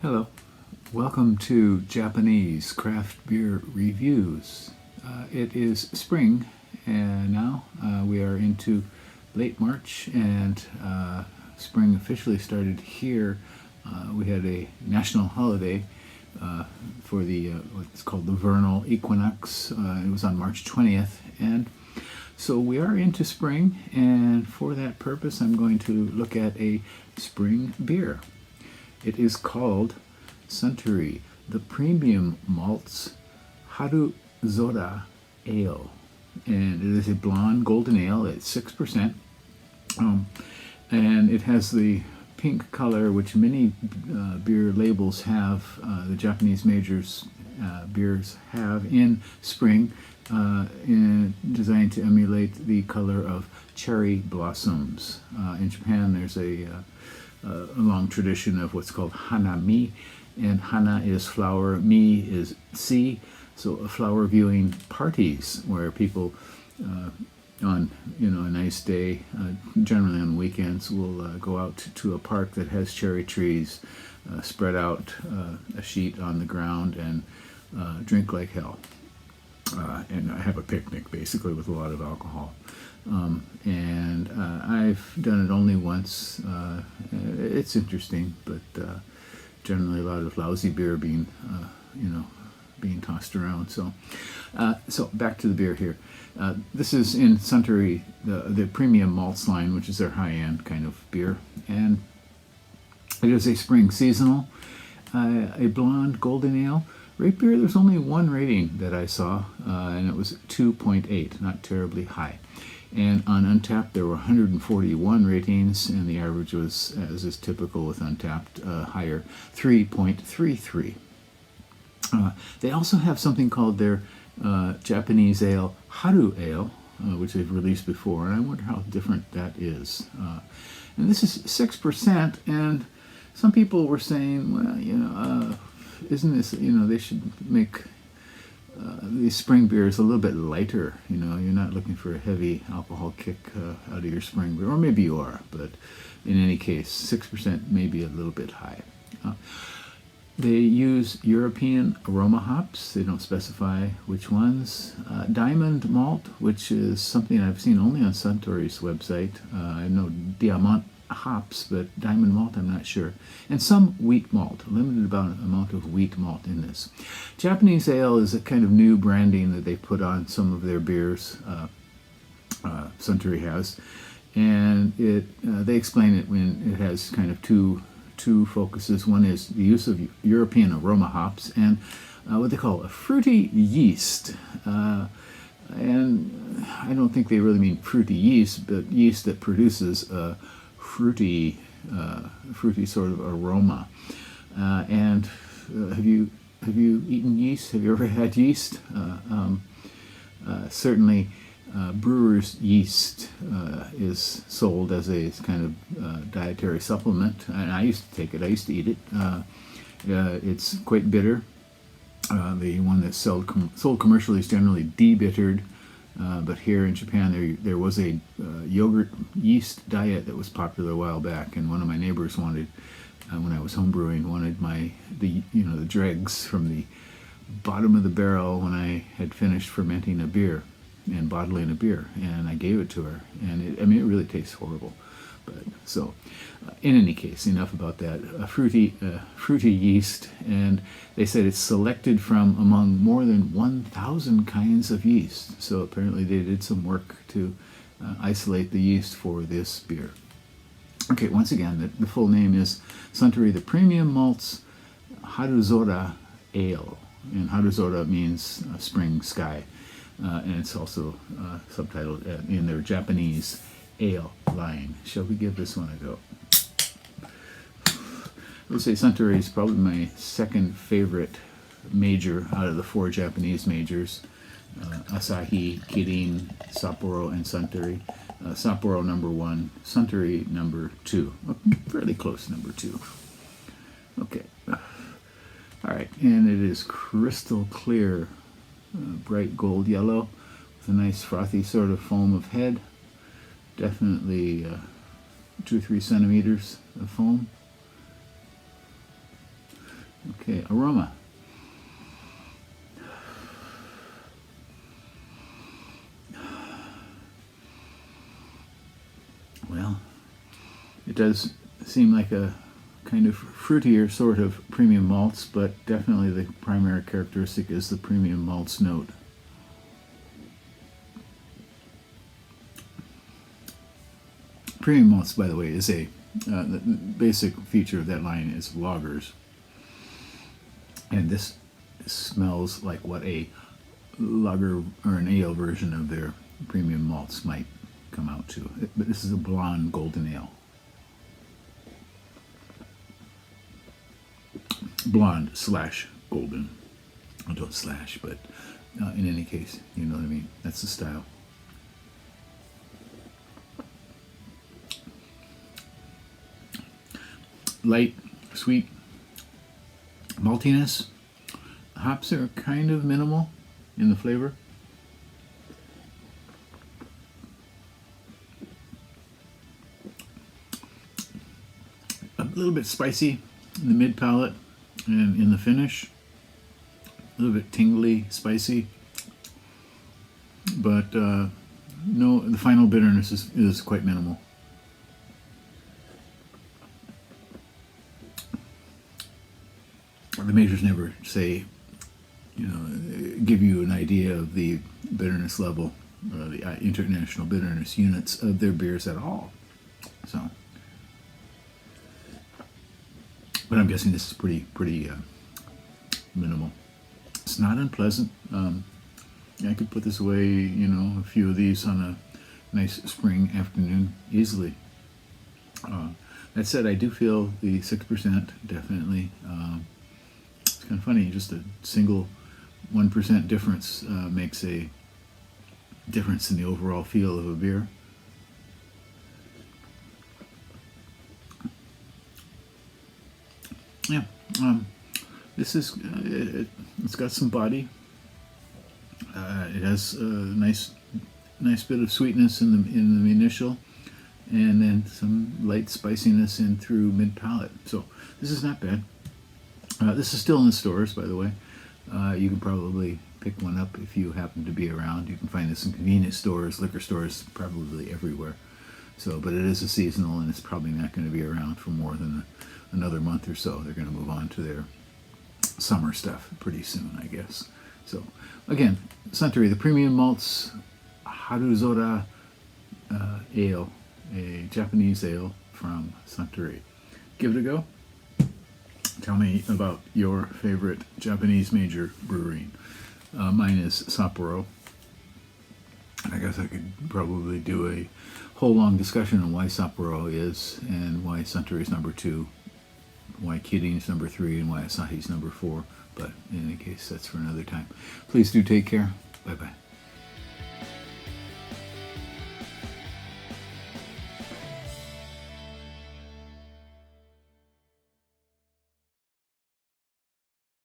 Hello, welcome to Japanese craft beer reviews. It is spring and now we are into late March and spring officially started here. We had a national holiday for the what's called the vernal equinox. It was on March 20th, and so we are into spring, and for that purpose I'm going to look at a spring beer. It is called Suntory, the Premium Malts Haruzora Ale, and it is a blonde golden ale at 6%, and it has the pink color which many beer labels have, the Japanese majors beers have in spring, designed to emulate the color of cherry blossoms. In Japan there's a long tradition of what's called hanami, and hana is flower, mi is sea, so flower viewing parties where people on a nice day, generally on weekends, will go out to a park that has cherry trees, spread out a sheet on the ground, and drink like hell, and have a picnic basically with a lot of alcohol. And I've done it only once. It's interesting, but generally a lot of lousy beer being tossed around. So back to the beer here. This is in Suntory, the Premium Malts line, which is their high-end kind of beer, and it is a spring seasonal, a blonde golden ale. Rate beer, there's only one rating that I saw, and it was 2.8, not terribly high. And on Untappd there were 141 ratings, and the average was, as is typical with Untappd, higher, 3.33. They also have something called their Japanese ale, Haru Ale, which they've released before, and I wonder how different that is. And this is 6%, and some people were saying, well, isn't this, they should make these spring beers a little bit lighter. You're not looking for a heavy alcohol kick out of your spring beer, or maybe you are, but in any case, 6% may be a little bit high. They use European aroma hops. They don't specify which ones. Diamond malt, which is something I've seen only on Suntory's website. I know Diamant hops, but diamond malt I'm not sure. And some wheat malt, limited amount of wheat malt in this. Japanese ale is a kind of new branding that they put on some of their beers, Suntory has, and they explain it when it has kind of two focuses. One is the use of European aroma hops and what they call a fruity yeast. And I don't think they really mean fruity yeast, but yeast that produces a fruity sort of aroma. And have you eaten yeast? Have you ever had yeast? Certainly, brewer's yeast is sold as a kind of dietary supplement, and I used to take it. I used to eat it. It's quite bitter. The one that's sold commercially is generally debittered. But here in Japan, there was a yogurt yeast diet that was popular a while back, and one of my neighbors wanted, when I was homebrewing, wanted the dregs from the bottom of the barrel when I had finished fermenting a beer and bottling a beer, and I gave it to her, and it really tastes horrible. But so, in any case, enough about that. A fruity yeast, and they said it's selected from among more than 1,000 kinds of yeast. So apparently they did some work to isolate the yeast for this beer. Okay, once again, the full name is Suntory, the Premium Malts Haruzora Ale, and Haruzora means spring sky, and it's also subtitled in their Japanese ale line. Shall we give this one a go? I would say Suntory is probably my second favorite major out of the four Japanese majors. Asahi, Kirin, Sapporo, and Suntory. Sapporo number 1, Suntory number 2. Fairly close number 2. Okay. Alright, and it is crystal clear, bright gold yellow, with a nice frothy sort of foam of head. Definitely 2 or 3 centimeters of foam. Okay, aroma. Well, it does seem like a kind of fruitier sort of premium malts, but definitely the primary characteristic is the premium malts note. Premium malts, by the way, is the basic feature of that line is lagers. And this smells like what a lager or an ale version of their premium malts might come out to. But this is a blonde golden ale. Blonde slash golden. I don't slash, but in any case, you know what I mean. That's the style. Light, sweet, maltiness. Hops are kind of minimal in the flavor. A little bit spicy in the mid palate and in the finish. A little bit tingly, spicy. But no, the final bitterness is quite minimal. The majors never say, you know, give you an idea of the bitterness level, the international bitterness units of their beers at all. So, but I'm guessing this is pretty minimal. It's not unpleasant. I could put this away, you know, a few of these on a nice spring afternoon easily. That said, I do feel the 6% definitely. It's kind of funny, just a single 1% difference makes a difference in the overall feel of a beer. Yeah, this is, it's got some body. It has a nice bit of sweetness in the initial, and then some light spiciness in through mid palate. So this is not bad. This is still in the stores, by the way. You can probably pick one up if you happen to be around. You can find this in convenience stores, liquor stores, probably everywhere. So, but it is a seasonal, and it's probably not going to be around for more than another month or so. They're going to move on to their summer stuff pretty soon, I guess. So, again, Suntory, the premium malts Haruzora ale, a Japanese ale from Suntory. Give it a go. Tell me about your favorite Japanese major brewery. Mine is Sapporo. I guess I could probably do a whole long discussion on why Sapporo is, and why Suntory is number 2, why Kirin is number 3, and why Asahi is number 4. But in any case, that's for another time. Please do take care. Bye-bye.